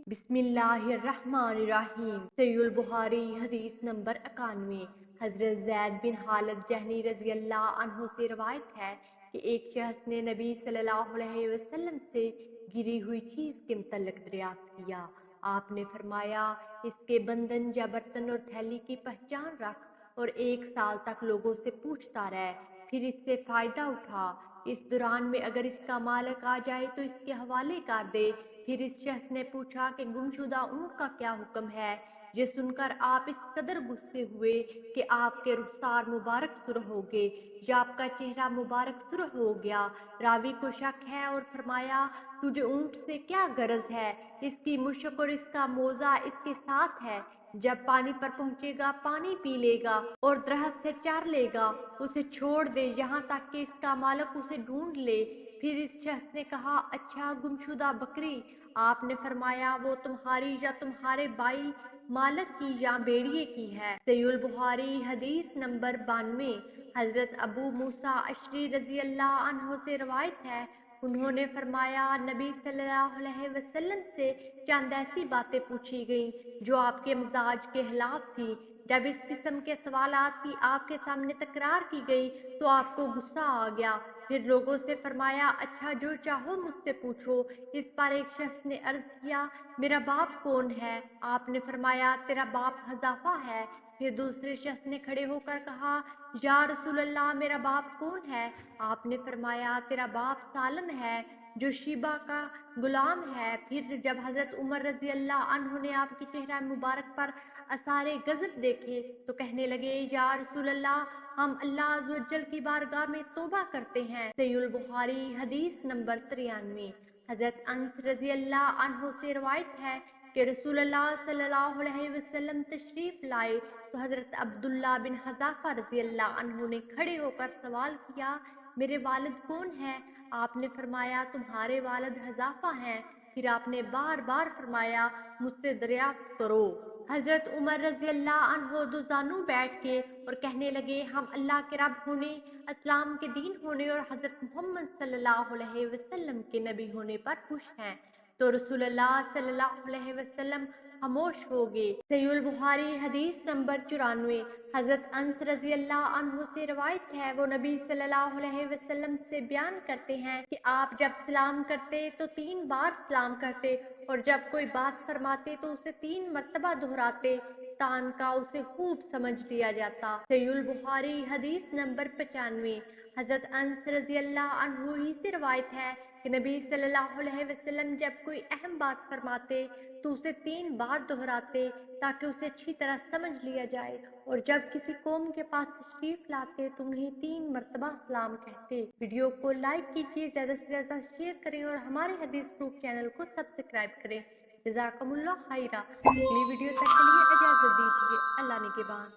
बिस्मिल्लाहिर्रहमानिर्रहीम। सहीहुल बुखारी हदीस नंबर 91। हजरत ज़ैद बिन हालिद जहनी रज़ी अल्लाह अन्हु से रवायत है कि एक शख्स ने नबी सल्लल्लाहु अलैहि वसल्लम से गिरी हुई चीज़ के मुतल्लिक़ दरियाफ्त किया। आपने फरमाया, इसके बंधन या बर्तन और थैली की पहचान रख और 1 साल तक लोगों से पूछता रह, फिर इससे फ़ायदा उठा। इस दौरान में अगर इसका मालिक आ जाए तो इसके हवाले कर दे। फिर इस शख्स ने पूछा कि गुमशुदा ऊँट का क्या हुक्म है। ये सुनकर आप इस कदर गुस्से हुए कि आपके रुखसार मुबारक सुर्ख हो गए या आपका चेहरा मुबारक सुर्ख हो गया। रावी को शक है और फरमाया, तुझे ऊँट से क्या गरज है? इसकी मुश्क और इसका मोजा इसके साथ है। जब पानी पर पहुंचेगा पानी पी लेगा और दरख्त से चर लेगा। उसे छोड़ दे यहाँ तक कि इसका मालिक उसे ढूंढ ले। फिर इस शख्स ने कहा, अच्छा गुमशुदा बकरी? आपने फरमाया, वो तुम्हारी या तुम्हारे भाई मालिक की या भेड़िए की है। सहीहुल बुखारी हदीस नंबर 92। हजरत अबू मूसा अशरी रजी अल्लाह अन्हो से रवायत है, उन्होंने फरमाया, नबी सल्लल्लाहु अलैहि वसल्लम से चंद ऐसी बातें पूछी गईं जो आपके मिजाज के खिलाफ थी। जब इस किस्म के सवालात की आपके सामने तकरार की गई तो आपको गुस्सा आ गया। फिर लोगों से फरमाया, अच्छा जो चाहो मुझसे पूछो। इस पर एक शख्स ने अर्ज किया, मेरा बाप कौन है? आपने फरमाया, तेरा बाप हज़ाफा है। फिर दूसरे शख्स ने खड़े होकर कहा, या रसूल अल्लाह, मेरा बाप कौन है? आपने फरमाया, तेरा बाप सालम है जो शीबा का गुलाम है। फिर जब हजरत उमर रजी अल्लाह अन्हु ने आपके चेहरा मुबारक पर असारे गजब देखे तो कहने लगे, या रसूल अल्लाह, हम अल्लाह अज़्ज़ व जल की बारगाह में तौबा करते हैं। सहीहुल बुखारी हदीस नंबर 93। हजरत अनस रजी अल्लाह अन्हु से रवायत है कि रसूल अल्लाह सल्लल्लाहु अलैहि वसल्लम तशरीफ लाए तो हजरत अब्दुल्ला बिन हज़ाफा रजी अल्लाह अन्हु ने खड़े होकर सवाल किया, मेरे वालिद कौन है? आपने फरमाया, तुम्हारे वालिद हज़ाफा हैं। फिर आपने बार बार फरमाया, मुझसे दरियाफ्त करो। हजरत उमर रजी अल्लाह अन्हु दुजानू बैठ के और कहने लगे, हम अल्लाह के रब होने, इस्लाम के दीन होने और हजरत मोहम्मद सल्लल्लाहु अलैहि वसल्लम के नबी होने पर खुश हैं। तो रसूलुल्लाह सल्लल्लाहु अलैहि वसल्लम खामोश हो गए। सहीहुल बुखारी हदीस नंबर 94। हजरत अनस रजी अल्लाह अन्हु से रवायत है, वो नबी सल्लल्लाहु अलैहि वसल्लम से बयान करते हैं कि आप जब सलाम करते तो 3 बार सलाम करते और जब कोई बात फरमाते तो उसे 3 मरतबा दोहराते तान का उसे खूब समझ लिया जाता। सहीहुल बुखारी हदीस नंबर 95। हजरत अनस रजी अल्लाह अन्हु ही से रवायत है कि नबी सल्लल्लाहु अलैहि वसल्लम जब कोई अहम बात फरमाते तो उसे 3 बार दोहराते ताकि उसे अच्छी तरह समझ लिया जाए, और जब किसी कौम के पास तशरीफ लाते तो उन्हें 3 मरतबा सलाम कहते। वीडियो को लाइक कीजिए, ज़्यादा से ज़्यादा शेयर करें और हमारे हदीस प्रूफ चैनल को सब्सक्राइब करें। जज़ाकमुल्लाह खैरा। अगली वीडियो तक के लिए इजाज़त दीजिए। अल्लाह ने के बाद।